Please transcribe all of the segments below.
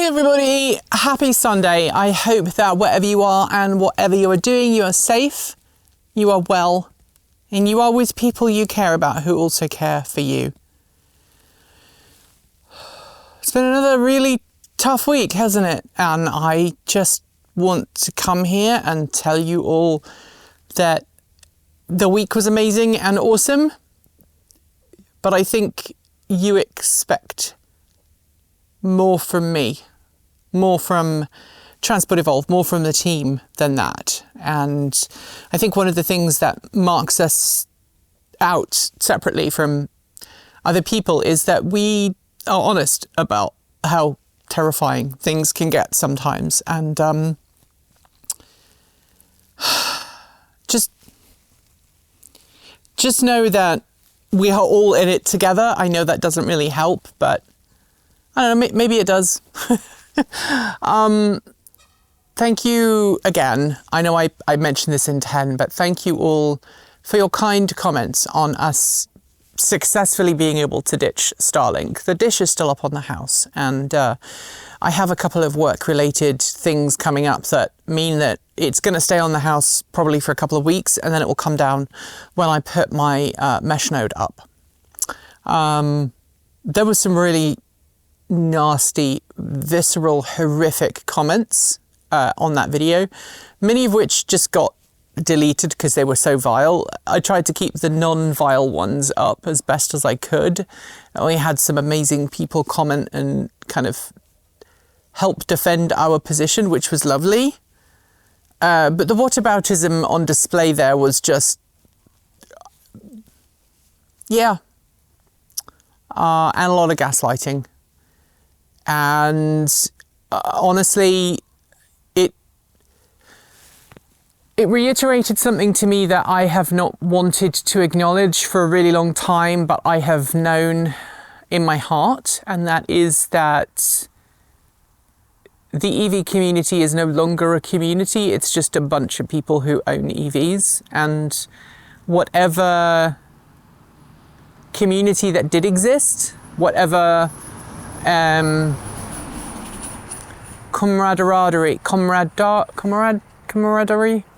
Hi everybody, happy Sunday. I hope that wherever you are and whatever you are doing, you are safe, you are well, and you are with people you care about who also care for you. It's been another really tough week, hasn't it? And I just want to come here and tell you all that the week was amazing and awesome, but I think you expect more from me, more from Transport Evolve, more from the team than that. And I think one of the things that marks us out separately from other people is that we are honest about how terrifying things can get sometimes. And just know that we are all in it together. I know that doesn't really help, but I don't know, maybe it does. Thank you again. I know I mentioned this in 10, but thank you all for your kind comments on us successfully being able to ditch Starlink. The dish is still up on the house, and I have a couple of work-related things coming up that mean that it's going to stay on the house probably for a couple of weeks, and then it will come down when I put my mesh node up. There was some really nasty, visceral, horrific comments on that video, many of which just got deleted because they were so vile. I tried to keep the non-vile ones up as best as I could. We had some amazing people comment and kind of help defend our position, which was lovely. But the whataboutism on display there was just, yeah. And a lot of gaslighting. And honestly, it reiterated something to me that I have not wanted to acknowledge for a really long time, but I have known in my heart, and that is that the EV community is no longer a community. It's just a bunch of people who own EVs, and whatever community that did exist, whatever camaraderie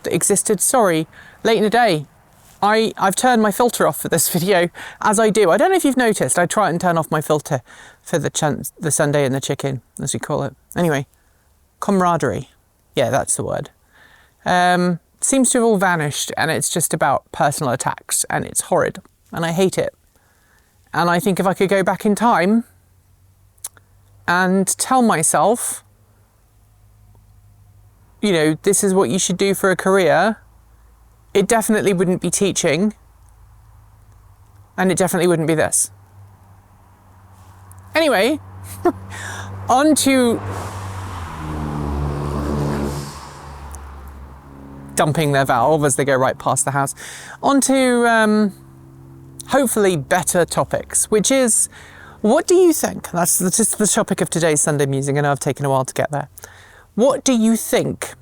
that existed. Sorry, late in the day. I've turned my filter off for this video, as I do. I don't know if you've noticed, I try and turn off my filter for the Sunday and the chicken, as we call it. Anyway, camaraderie. Yeah, that's the word. Seems to have all vanished, and it's just about personal attacks, and it's horrid, and I hate it. And I think if I could go back in time and tell myself, you know, this is what you should do for a career, it definitely wouldn't be teaching, and it definitely wouldn't be this. Anyway, on to dumping their valve as they go right past the house. On to hopefully better topics, which is, what do you think? That's just the topic of today's Sunday Musing. I know I've taken a while to get there. What do you think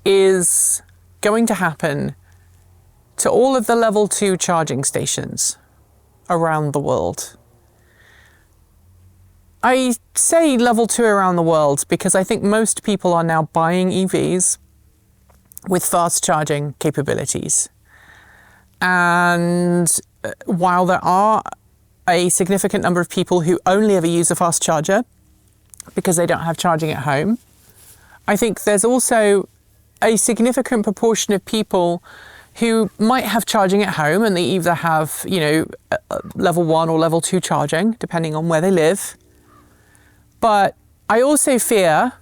is going to happen to all of the level 2 charging stations around the world? I say level 2 around the world because I think most people are now buying EVs with fast charging capabilities. And while there are a significant number of people who only ever use a fast charger because they don't have charging at home, I think there's also a significant proportion of people who might have charging at home, and they either have, you know, level 1 or level 2 charging, depending on where they live. But I also fear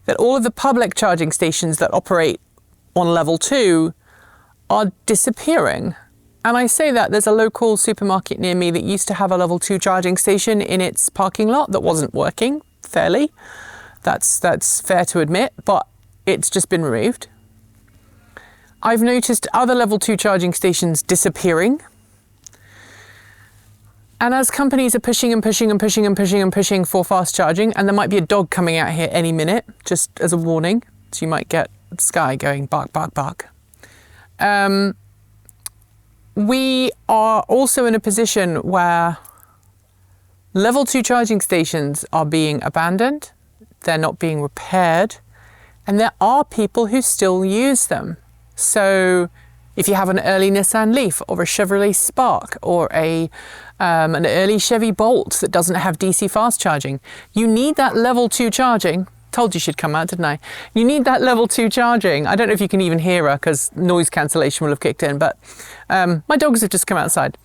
that all of the public charging stations that operate on level 2 are disappearing. And I say that there's a local supermarket near me that used to have a level 2 charging station in its parking lot that wasn't working fairly. That's fair to admit, but it's just been removed. I've noticed other level 2 charging stations disappearing. And as companies are pushing and pushing and pushing and pushing and pushing for fast charging, and there might be a dog coming out here any minute, just as a warning, so you might get Sky going bark, bark, bark. We are also in a position where Level 2 charging stations are being abandoned, they're not being repaired, and there are people who still use them. So if you have an early Nissan Leaf or a Chevrolet Spark or an early Chevy Bolt that doesn't have DC fast charging, you need that level 2 charging. Told you she'd come out, didn't I? You need that level 2 charging. I don't know if you can even hear her because noise cancellation will have kicked in, but my dogs have just come outside.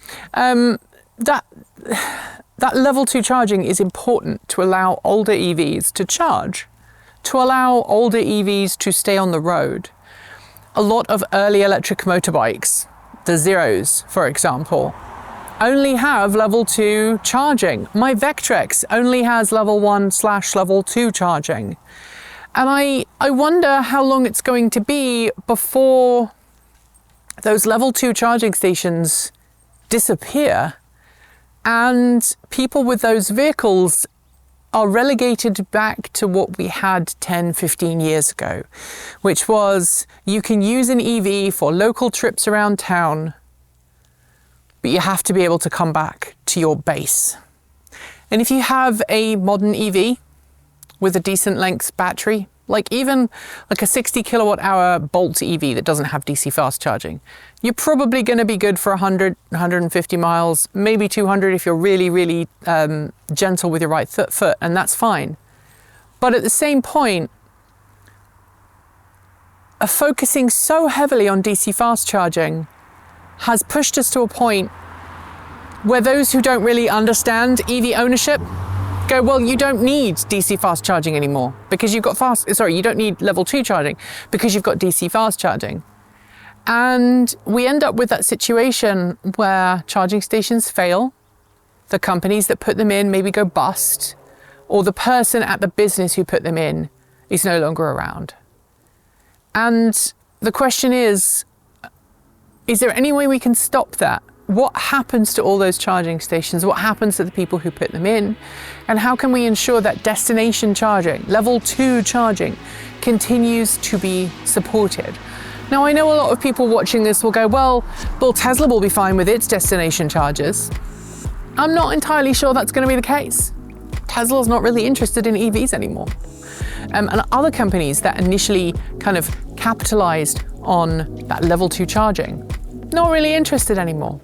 That level 2 charging is important to allow older EVs to charge, to allow older EVs to stay on the road. A lot of early electric motorbikes, the Zeros, for example, only have level 2 charging. My Vectrex only has level 1/level 2 charging. And I wonder how long it's going to be before those level 2 charging stations disappear and people with those vehicles are relegated back to what we had 10, 15 years ago, which was you can use an EV for local trips around town, but you have to be able to come back to your base. And if you have a modern EV with a decent length battery, even a 60 kilowatt hour Bolt EV that doesn't have DC fast charging, you're probably going to be good for 100, 150 miles, maybe 200 if you're really, really gentle with your right foot, and that's fine. But at the same point, focusing so heavily on DC fast charging has pushed us to a point where those who don't really understand EV ownership go, well, you don't need DC fast charging anymore because you've got you don't need level 2 charging because you've got DC fast charging. And we end up with that situation where charging stations fail, the companies that put them in maybe go bust, or the person at the business who put them in is no longer around. And the question is there any way we can stop that? What happens to all those charging stations? What happens to the people who put them in? And how can we ensure that destination charging, level 2 charging, continues to be supported? Now, I know a lot of people watching this will go, well, Tesla will be fine with its destination chargers. I'm not entirely sure that's going to be the case. Tesla's not really interested in EVs anymore. And other companies that initially kind of capitalized on that level 2 charging, not really interested anymore.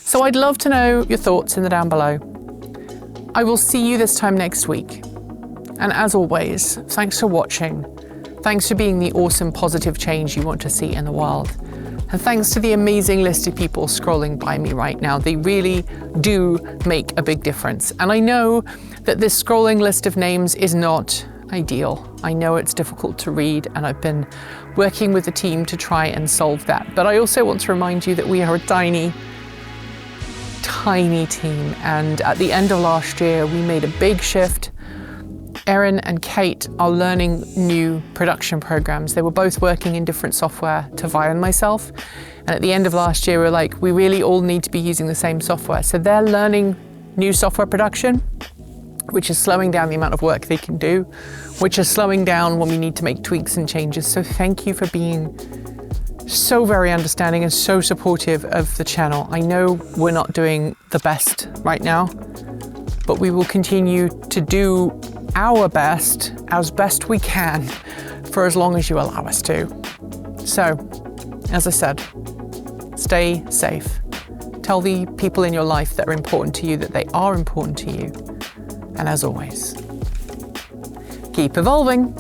So I'd love to know your thoughts in the down below. I will see you this time next week. And as always, thanks for watching. Thanks for being the awesome positive change you want to see in the world. And thanks to the amazing list of people scrolling by me right now. They really do make a big difference. And I know that this scrolling list of names is not ideal. I know it's difficult to read, and I've been working with the team to try and solve that. But I also want to remind you that we are a tiny team. And at the end of last year, we made a big shift. Erin and Kate are learning new production programs. They were both working in different software to Vi and myself. And at the end of last year, we're like, we really all need to be using the same software. So they're learning new software production, which is slowing down the amount of work they can do, which is slowing down when we need to make tweaks and changes. So thank you for being so very understanding and so supportive of the channel. I know we're not doing the best right now, but we will continue to do our best as best we can for as long as you allow us to. So, as I said, stay safe. Tell the people in your life that are important to you that they are important to you. And as always, keep evolving.